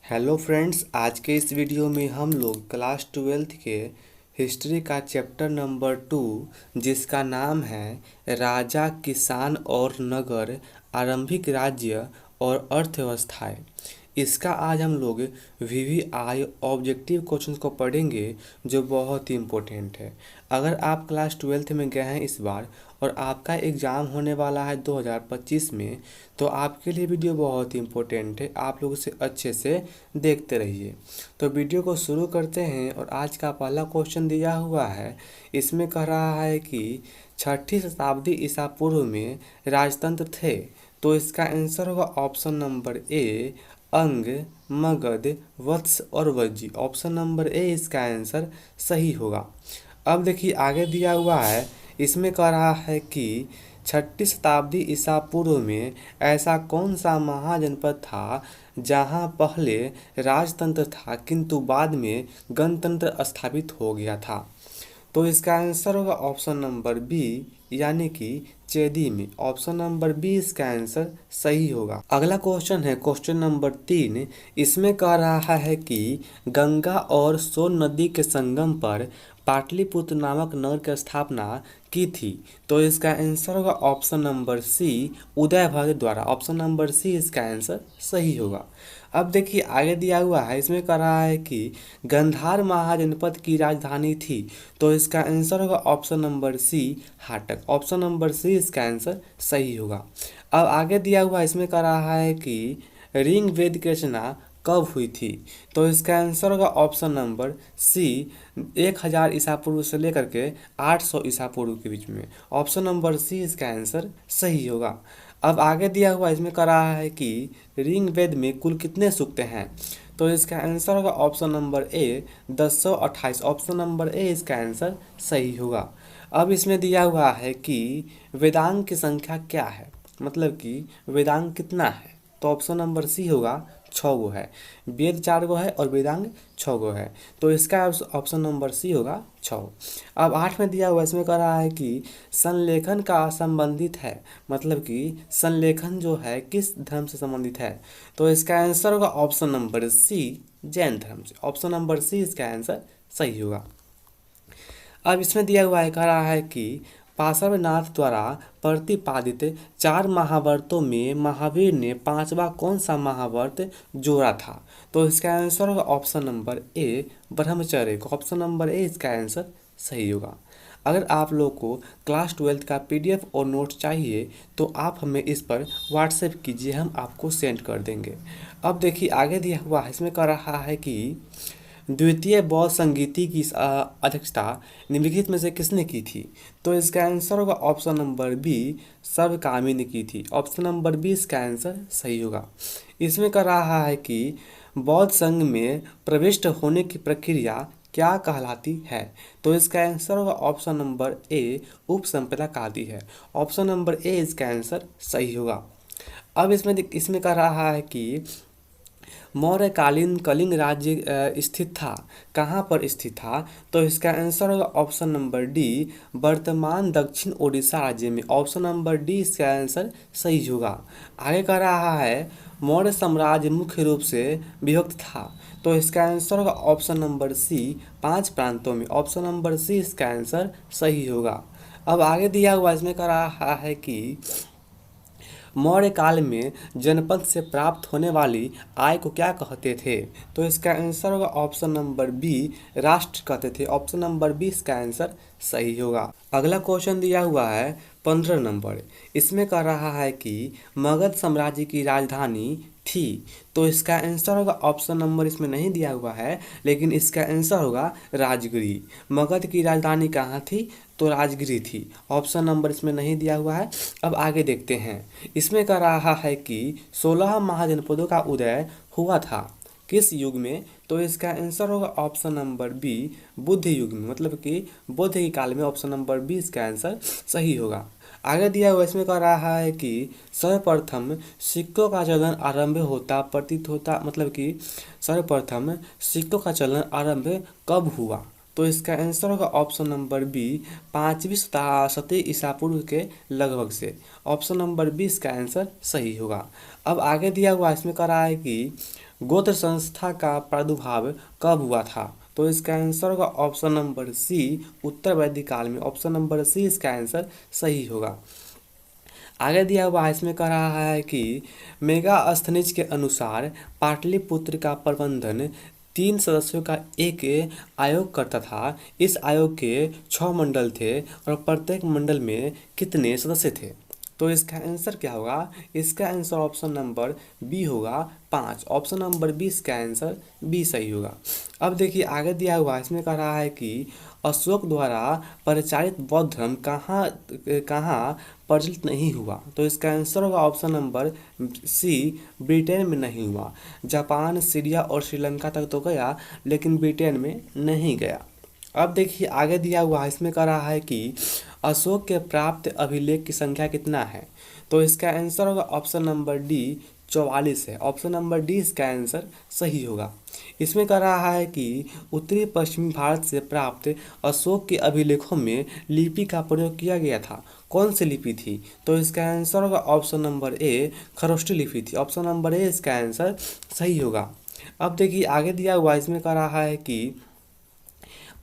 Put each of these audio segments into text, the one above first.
Hello friends, आज के इस वीडियो में हम लोग क्लास 12th के हिस्ट्री का चैप्टर नंबर 2 जिसका नाम है राजा, किसान और नगर, आरंभिक राज्य और अर्थव्यवस्थाएं, इसका आज हम लोग वीवीआई ऑब्जेक्टिव क्वेश्चंस को पढ़ेंगे जो बहुत ही इम्पोर्टेंट है। अगर आप क्लास 12th में गए हैं इस बार और आपका एग्ज़ाम होने वाला है 2025 में, तो आपके लिए वीडियो बहुत ही इम्पोर्टेंट है। आप लोग इसे अच्छे से देखते रहिए। तो वीडियो को शुरू करते हैं और आज का पहला क्वेश्चन दिया हुआ है। इसमें कह रहा है कि 6ठी शताब्दी ईसा पूर्व में राजतंत्र थे। तो इसका आंसर होगा ऑप्शन नंबर ए अंग, मगध, वत्स और वज्जी। ऑप्शन नंबर ए इसका आंसर सही होगा। अब देखिए आगे दिया हुआ है, इसमें कह रहा है कि 6ठी शताब्दी ईसा पूर्व में ऐसा कौन सा महाजनपद था जहां पहले राजतंत्र था किंतु बाद में गणतंत्र स्थापित हो गया था। तो इसका आंसर होगा ऑप्शन नंबर बी यानी कि चेदी में। ऑप्शन नंबर बी इसका आंसर सही होगा। अगला क्वेश्चन है क्वेश्चन नंबर 3। इसमें कह रहा है कि गंगा और सोन नदी के संगम पर पाटलिपुत्र नामक नगर की स्थापना की थी। तो इसका आंसर होगा ऑप्शन नंबर सी उदयभद्र द्वारा। ऑप्शन नंबर सी इसका आंसर सही होगा। अब देखिए आगे दिया हुआ है, इसमें कह रहा है कि गंधार महाजनपद की राजधानी थी। तो इसका आंसर होगा ऑप्शन नंबर सी हाटक। ऑप्शन नंबर सी इसका आंसर सही होगा। अब आगे दिया हुआ है, इसमें कह रहा है कि ऋग्वेद की रचना कब हुई थी। तो इसका आंसर होगा ऑप्शन नंबर सी 1000 ईसा पूर्व से लेकर के 800 ईसा पूर्व के बीच में। ऑप्शन नंबर सी इसका आंसर सही होगा। अब आगे दिया हुआ इसमें कह रहा है कि ऋग्वेद में कुल कितने सूक्त हैं। तो इसका आंसर होगा option number A 1028। Option number A इसका आंसर सही होगा। अब इसमें दिया हुआ है कि वेदांग की संख्या क्या है, मतलब कि वेदांग कितना है। तो ऑप्शन नंबर सी होगा 6 गो है। वेद 4 गो है और वेदांग 6 गो है। तो इसका ऑप्शन नंबर सी होगा 6। अब 8 में दिया हुआ इसमें कह रहा है कि संलेखन का संबंधित है, मतलब कि संलेखन जो है किस धर्म से संबंधित है। तो इसका आंसर होगा ऑप्शन नंबर सी जैन धर्म से। ऑप्शन नंबर सी इसका आंसर सही होगा। अब इसमें दिया हुआ है, कह रहा है कि पार्श्वनाथ द्वारा प्रतिपादित 4 महाव्रतों में महावीर ने 5वां कौन सा महाव्रत जोड़ा था। तो इसका आंसर होगा ऑप्शन नंबर ए ब्रह्मचर्य। ऑप्शन नंबर ए इसका आंसर सही होगा। अगर आप लोग को क्लास 12th का पीडीएफ और नोट चाहिए तो आप हमें इस पर व्हाट्सएप कीजिए, हम आपको सेंड कर देंगे। अब देखिए आगे दिया हुआ है, इसमें कह रहा है कि द्वितीय बौद्ध संगीति की अध्यक्षता निम्नलिखित में से किसने की थी। तो इसका आंसर होगा ऑप्शन नंबर बी सर्वकामी ने की थी। ऑप्शन नंबर बी इसका आंसर सही होगा। इसमें कह रहा है कि बौद्ध संघ में प्रविष्ट होने की प्रक्रिया क्या कहलाती है। तो इसका आंसर होगा ऑप्शन नंबर ए उपसंपदा कहलाती है। ऑप्शन नंबर ए इसका आंसर सही होगा। अब इसमें कह रहा है कि मौर्यकालीन कलिंग राज्य स्थित था, कहाँ पर स्थित था। तो इसका आंसर होगा ऑप्शन नंबर डी वर्तमान दक्षिण ओडिशा राज्य में। ऑप्शन नंबर डी इसका आंसर सही होगा। आगे कह रहा है मौर्य साम्राज्य मुख्य रूप से विभक्त था। तो इसका आंसर होगा ऑप्शन नंबर सी 5 प्रांतों में। ऑप्शन नंबर सी इसका आंसर सही होगा। अब आगे दिया हुआ इसमें कह रहा है कि मौर्य काल में जनपद से प्राप्त होने वाली आय को क्या कहते थे। तो इसका आंसर होगा ऑप्शन नंबर बी राष्ट्र कहते थे। ऑप्शन नंबर बी इसका आंसर सही होगा। अगला क्वेश्चन दिया हुआ है 15 नंबर। इसमें कह रहा है कि मगध साम्राज्य की राजधानी थी। तो इसका आंसर होगा ऑप्शन नंबर इसमें नहीं दिया हुआ है, लेकिन इसका आंसर होगा राजगिरी। मगध की राजधानी कहाँ थी। तो राजगिरी थी। ऑप्शन नंबर इसमें नहीं दिया हुआ है। अब आगे देखते हैं, इसमें कह रहा है कि 16 महाजनपदों का उदय हुआ था किस युग में। तो इसका आंसर होगा ऑप्शन नंबर बी बुद्ध युग में, मतलब कि बुद्ध के काल में। ऑप्शन नंबर बी इसका आंसर सही होगा। आगे दिया हुआ इसमें कह रहा है कि सर्वप्रथम सिक्कों का चलन आरंभ होता प्रतीत होता, मतलब कि सर्वप्रथम सिक्कों का चलन आरंभ कब हुआ। तो इसका आंसर होगा ऑप्शन नंबर बी 5वीं शताब्दी ईसा पूर्व के लगभग से। ऑप्शन नंबर बी इसका आंसर सही होगा। अब आगे दिया हुआ इसमें कह रहा है कि गोत्र संस्था का प्रादुर्भाव कब हुआ था? तो इसका आंसर होगा ऑप्शन नंबर सी, उत्तर वैदिक काल में। ऑप्शन नंबर सी इसका आंसर सही होगा। आगे दिया हुआ इसमें कह रहा है कि मेगास्थनीज के अनुसार पाटलिपुत्र का प्रबंधन 3 सदस्यों का एक आयोग करता था। इस आयोग के 6 मंडल थे और प्रत्येक मंडल में कितने सदस्य थे? तो इसका आंसर क्या होगा? इसका आंसर ऑप्शन नंबर बी होगा 5। ऑप्शन नंबर बी इसका आंसर बी सही होगा। अब देखिए आगे दिया हुआ इसमें कह रहा है कि अशोक द्वारा परिचालित बौद्ध धर्म कहाँ कहाँ प्रचलित नहीं हुआ? तो इसका आंसर होगा ऑप्शन नंबर सी, ब्रिटेन में नहीं हुआ। जापान, सीरिया और श्रीलंका तक तो गया, लेकिन ब्रिटेन में नहीं गया। अब देखिए आगे दिया हुआ इसमें कह रहा है कि अशोक के प्राप्त अभिलेख की संख्या कितना है? तो इसका आंसर होगा ऑप्शन नंबर डी, 44 है। ऑप्शन नंबर डी इसका आंसर सही होगा। इसमें कह रहा है कि उत्तरी पश्चिमी भारत से प्राप्त अशोक के अभिलेखों में लिपि का प्रयोग किया गया था। कौन सी लिपि थी? तो इसका आंसर होगा ऑप्शन नंबर ए, खरोष्टी लिपि थी। ऑप्शन नंबर ए इसका आंसर सही होगा। अब देखिए आगे दिया हुआ इसमें कह रहा है कि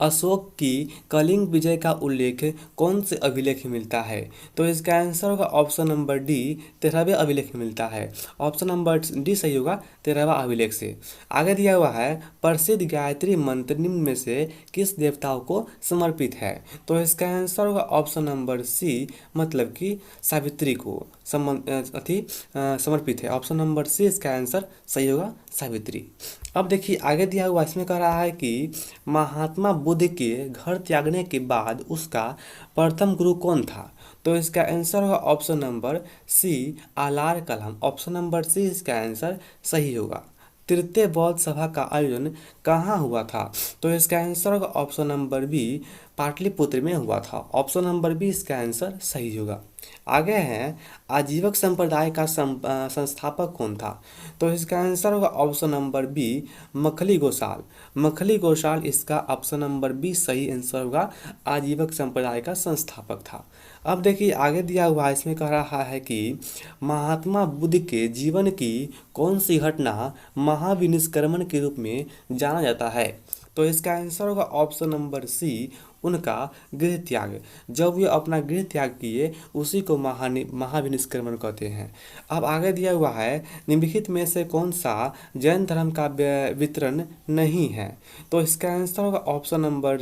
अशोक की कलिंग विजय का उल्लेख कौन से अभिलेख में मिलता है? तो इसका आंसर होगा ऑप्शन नंबर डी, 13वें अभिलेख में मिलता है। ऑप्शन नंबर डी सही होगा, 13वां अभिलेख से। आगे दिया हुआ है प्रसिद्ध गायत्री मंत्र निम्न में से किस देवताओं को समर्पित है? तो इसका आंसर होगा ऑप्शन नंबर सी, मतलब कि सावित्री को समर्पित है। ऑप्शन नंबर सी इसका आंसर सही होगा, सावित्री। अब देखिए आगे दिया हुआ इसमें कह रहा है कि महात्मा बुद्ध के घर त्यागने के बाद उसका प्रथम गुरु कौन था? तो इसका आंसर होगा ऑप्शन नंबर सी, आलार कलाम। ऑप्शन नंबर सी इसका आंसर सही होगा। तृतीय बौद्ध सभा का आयोजन कहाँ हुआ था? तो इसका आंसर होगा ऑप्शन नंबर बी, पाटलिपुत्र में हुआ था। ऑप्शन नंबर बी इसका आंसर सही होगा। आगे है आजीवक संप्रदाय का संस्थापक कौन था? तो इसका आंसर होगा option number B, Makkhali Gosala. Makkhali Gosala इसका ऑप्शन नंबर बी सही आंसर होगा, आजीवक संप्रदाय का संस्थापक था। अब देखिए आगे दिया हुआ इसमें कह रहा है कि महात्मा बुद्ध के जीवन की कौन सी घटना महाविनिष्क्रमण के रूप में जाना जाता है? तो इसका आंसर होगा ऑप्शन नंबर सी, उनका गृह त्याग। जब वे अपना गृह त्याग किए उसी को महाविनिष्क्रमण कहते हैं। अब आगे दिया हुआ है निम्नलिखित में से कौन सा जैन धर्म का वितरण नहीं है? तो इसका आंसर होगा ऑप्शन नंबर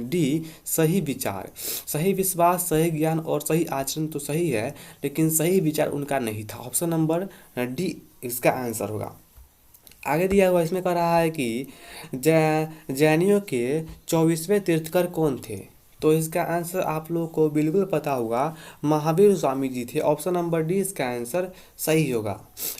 डी, सही विचार। सही विश्वास, सही ज्ञान और सही आचरण तो सही है, लेकिन सही विचार उनका नहीं था। ऑप्शन नंबर डी इसका आंसर होगा। आगे दिया हुआ इसमें कह रहा है कि जैनियों के 24वें तीर्थकर कौन थे? तो इसका आंसर आप लोगों को बिल्कुल पता होगा, महावीर स्वामी जी थे। ऑप्शन नंबर डी इसका आंसर सही होगा।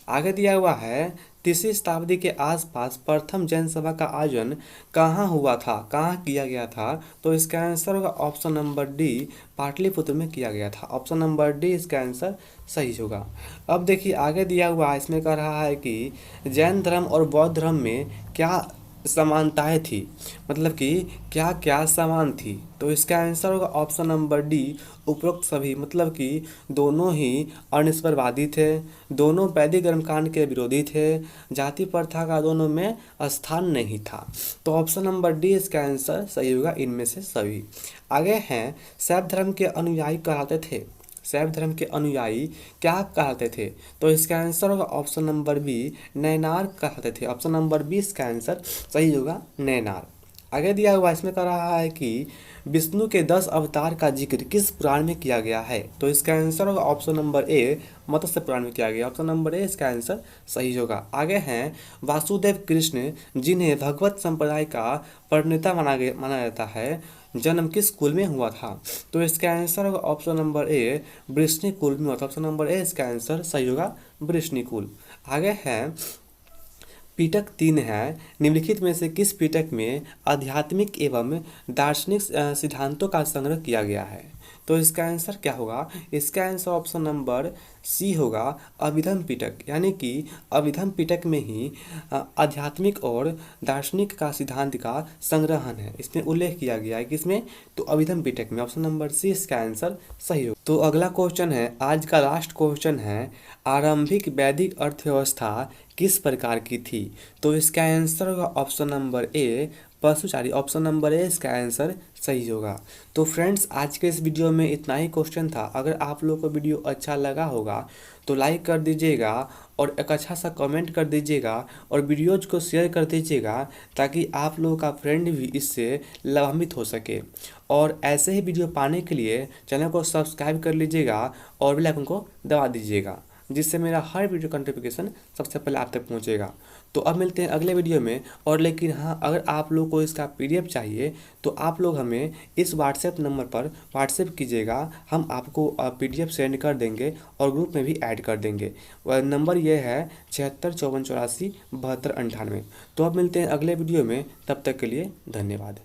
आगे दिया हुआ है 3वीं शताब्दी के आसपास प्रथम जैन सभा का आयोजन कहाँ हुआ था, कहाँ किया गया था? तो इसका आंसर होगा ऑप्शन नंबर डी, पाटलिपुत्र में किया गया था। ऑप्शन नंबर डी इसका आंसर सही होगा। अब देखिए आगे दिया हुआ इसमें कह रहा है कि जैन धर्म और बौद्ध धर्म में क्या समानताएं थी, मतलब कि क्या क्या समान थी? तो इसका आंसर होगा ऑप्शन नंबर डी, उपरोक्त सभी। मतलब कि दोनों ही अनिश्वरवादी थे, दोनों वैदिक कर्मकांड के विरोधी थे, जाति प्रथा का दोनों में स्थान नहीं था। तो ऑप्शन नंबर डी इसका आंसर सही होगा, इनमें से सभी। आगे हैं शैव धर्म के अनुयायी कहलाते थे। शैव धर्म के अनुयायी क्या कहते थे? तो इसका आंसर होगा ऑप्शन नंबर बी, नैनार कहते थे। ऑप्शन नंबर बी इसका आंसर सही होगा, नैनार। आगे दिया हुआ इसमें कह रहा है कि विष्णु के 10 अवतार का जिक्र किस पुराण में किया गया है? तो इसका आंसर होगा ऑप्शन नंबर ए, मत्स्य पुराण में किया गया। ऑप्शन नंबर ए इसका आंसर सही होगा। आगे हैं वासुदेव कृष्ण, जिन्हें भगवत संप्रदाय का प्रणेता माना जाता है, जन्म किस कुल में हुआ था? तो इसका आंसर होगा ऑप्शन नंबर ए, वृष्णि कुल में हुआ था। ऑप्शन नंबर ए इसका आंसर सही होगा, वृष्णि कुल। आगे हैं पिटक 3 है, निम्नलिखित में से किस पिटक में आध्यात्मिक एवं दार्शनिक सिद्धांतों का संग्रह किया गया है? तो इसका आंसर क्या होगा? इसका आंसर ऑप्शन नंबर सी होगा, अभिधम पिटक। यानी कि अभिधम पिटक में ही आध्यात्मिक और दार्शनिक का सिद्धांत का संग्रहण है, इसमें उल्लेख किया गया है। किसमें? तो अभिधम पिटक में। ऑप्शन नंबर सी इसका आंसर सही हो। तो अगला क्वेश्चन है, आज का लास्ट क्वेश्चन है, आरंभिक वैदिक अर्थव्यवस्था किस प्रकार की थी? तो इसका आंसर होगा ऑप्शन नंबर ए, पशुचारी। ऑप्शन नंबर ए इसका आंसर सही होगा। तो फ्रेंड्स, आज के इस वीडियो में इतना ही क्वेश्चन था। अगर आप लोगों को वीडियो अच्छा लगा होगा तो लाइक कर दीजिएगा और एक अच्छा सा कमेंट कर दीजिएगा और वीडियोज को शेयर कर दीजिएगा, ताकि आप लोगों का फ्रेंड भी इससे लाभान्वित हो सके। और ऐसे ही वीडियो पाने के लिए चैनल को सब्सक्राइब कर लीजिएगा और बेल आइकन को दबा दीजिएगा, जिससे मेरा हर वीडियो का नोटिफिकेशन सबसे पहले आप तक पहुंचेगा। तो अब मिलते हैं अगले वीडियो में। और लेकिन हाँ, अगर आप लोग को इसका पीडीएफ चाहिए तो आप लोग हमें इस व्हाट्सएप नंबर पर व्हाट्सएप कीजिएगा, हम आपको पीडीएफ सेंड कर देंगे और ग्रुप में भी ऐड कर देंगे। वह नंबर ये है 7654847298। तो अब मिलते हैं अगले वीडियो में, तब तक के लिए धन्यवाद।